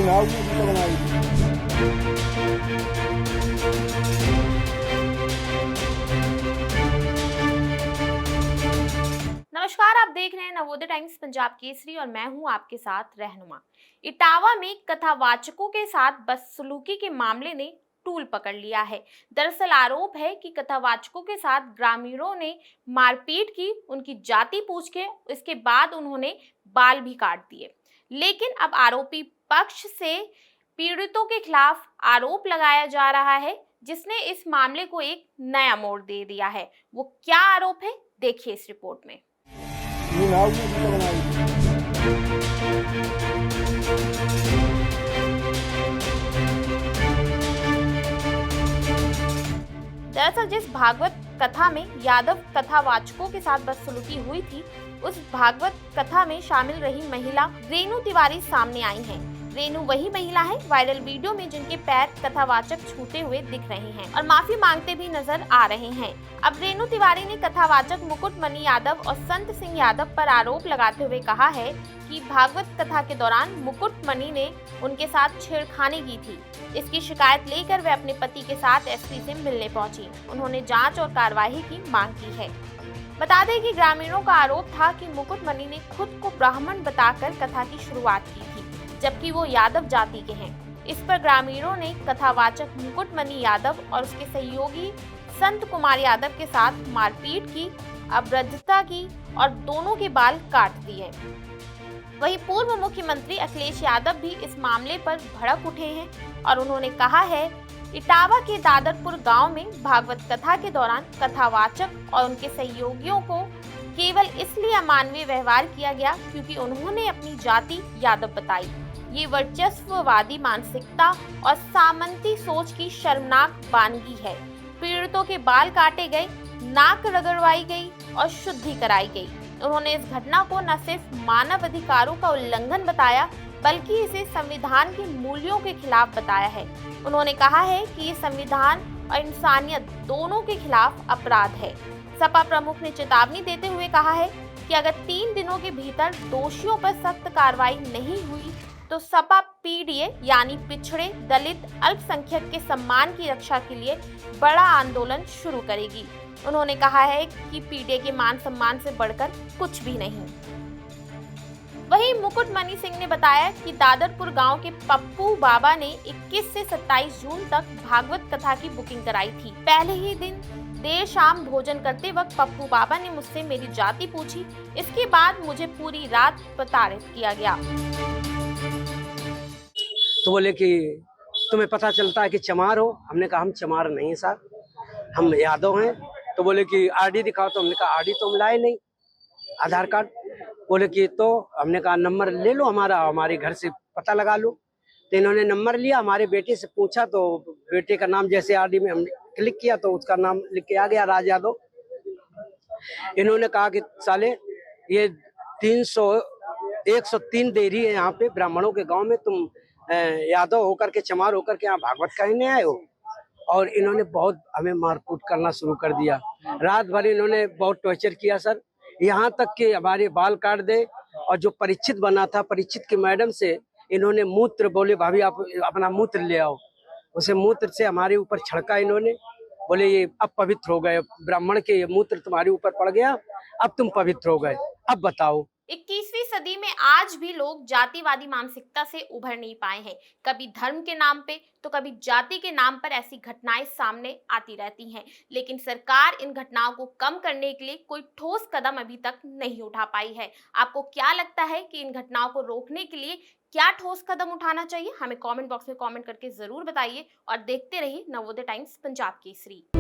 नाव भी उसी ने बनाई थी। नमस्कार, आप देख रहे हैं नवोदय टाइम्स पंजाब केसरी और मैं हूं आपके साथ रहनुमा। इटावा में कथावाचकों के साथ बदसलूकी के मामले ने टूल पकड़ लिया है। दरअसल आरोप है कि कथावाचकों के साथ ग्रामीणों ने मारपीट की, उनकी जाति पूछ के इसके बाद उन्होंने बाल भी काट दिए। लेकिन अब आरोपी पक्ष से पीड़ितों के खिलाफ आरोप लगाया जा रहा है, जिसने इस मामले को एक नया मोड़ दे दिया है। वो क्या आरोप है, देखिए इस रिपोर्ट में। ये नाव भी उसी ने बनाई थी। दरअसल जिस भागवत कथा में यादव कथावाचकों के साथ बदसलूकी हुई थी, उस भागवत कथा में शामिल रही महिला रेणु तिवारी सामने आई हैं। रेणु वही महिला है वायरल वीडियो में जिनके पैर कथावाचक छूते हुए दिख रहे हैं और माफी मांगते भी नजर आ रहे हैं। अब रेणु तिवारी ने कथावाचक मुकुटमणि यादव और संत सिंह यादव पर आरोप लगाते हुए कहा है कि भागवत कथा के दौरान मुकुटमणि ने उनके साथ छेड़खानी की थी। इसकी शिकायत लेकर वे अपने पति के साथ एसपी से मिलने पहुंची। उन्होंने जांच और कार्रवाई की मांग की है। बता दें कि ग्रामीणों का आरोप था कि मुकुटमणि ने खुद को ब्राह्मण बताकर कथा की शुरुआत की थी, जबकि वो यादव जाति के हैं। इस पर ग्रामीणों ने कथावाचक मुकुटमणि यादव और उसके सहयोगी संत कुमार यादव के साथ मारपीट की, अभद्रता की और दोनों के बाल काट दिए। वहीं पूर्व मुख्यमंत्री अखिलेश यादव भी इस मामले पर भड़क उठे हैं और उन्होंने कहा है, इटावा के दादरपुर गांव में भागवत कथा के दौरान कथावाचक और उनके सहयोगियों को केवल इसलिए अमानवीय व्यवहार किया गया क्योंकि उन्होंने अपनी जाति यादव बताई। ये वर्चस्ववादी मानसिकता और सामंती सोच की शर्मनाक वानगी है। पीड़ितों के बाल काटे गए, नाक रगड़वाई गई और शुद्धि कराई गई। उन्होंने इस घटना को न सिर्फ मानव अधिकारों का उल्लंघन बताया, बल्कि इसे संविधान के मूल्यों के खिलाफ बताया है। उन्होंने कहा है कि ये संविधान और इंसानियत दोनों के खिलाफ अपराध है। सपा प्रमुख ने चेतावनी देते हुए कहा है कि अगर 3 दिनों के भीतर दोषियों पर सख्त कार्रवाई नहीं हुई तो सपा पीडीए यानी पिछड़े, दलित, अल्पसंख्यक के सम्मान की रक्षा के लिए बड़ा आंदोलन शुरू करेगी। उन्होंने कहा है कि पीडीए के मान सम्मान से बढ़कर कुछ भी नहीं। वहीं मुकुटमणि सिंह ने बताया कि दादरपुर गांव के पप्पू बाबा ने 21 से 27 जून तक भागवत कथा की बुकिंग कराई थी। पहले ही दिन देर शाम भोजन करते वक्त पप्पू बाबा ने मुझसे मेरी जाति पूछी। इसके बाद मुझे पूरी रात प्रताड़ित किया गया। तो बोले कि तुम्हें पता चलता है कि चमार हो? हमने कहा हम चमार नहीं साहब, हम यादव हैं। तो बोले कि आरडी दिखाओ। तो हमने कहा आरडी तो हम लाए नहीं, आधार कार्ड। बोले कि तो हमने कहा नंबर ले लो हमारा, हमारे घर से पता लगा लो। तो इन्होंने नंबर लिया, हमारे बेटे से पूछा तो बेटे का नाम जैसे आरडी में हमने क्लिक किया तो उसका नाम लिख के आ गया, राज यादव। इन्होंने कहा कि साले ये 103 देरी है यहाँ पे ब्राह्मणों के गांव में, तुम यादव होकर के, चमार होकर के यहाँ भागवत कहने आए हो। और इन्होंने बहुत हमें मारकूट करना शुरू कर दिया। रात भर इन्होंने बहुत टॉर्चर किया सर, यहाँ तक कि हमारे बाल काट दे। और जो परीक्षित बना था, परीक्षित की मैडम से इन्होंने मूत्र, बोले भाभी आप अपना मूत्र ले आओ, उसे मूत्र से हमारे ऊपर छिड़का इन्होंने। बोले ये अब पवित्र हो गए, ब्राह्मण के ये मूत्र तुम्हारे ऊपर पड़ गया, अब तुम पवित्र हो गए, अब बताओ। 21वीं सदी में आज भी लोग जातिवादी मानसिकता से उभर नहीं पाए हैं। कभी धर्म के नाम पे तो कभी जाति के नाम पर ऐसी घटनाएं सामने आती रहती हैं, लेकिन सरकार इन घटनाओं को कम करने के लिए कोई ठोस कदम अभी तक नहीं उठा पाई है। आपको क्या लगता है कि इन घटनाओं को रोकने के लिए क्या ठोस कदम उठाना चाहिए? हमें कमेंट बॉक्स में कमेंट करके जरूर बताइए और देखते रहिए नवोदय टाइम्स पंजाब केसरी।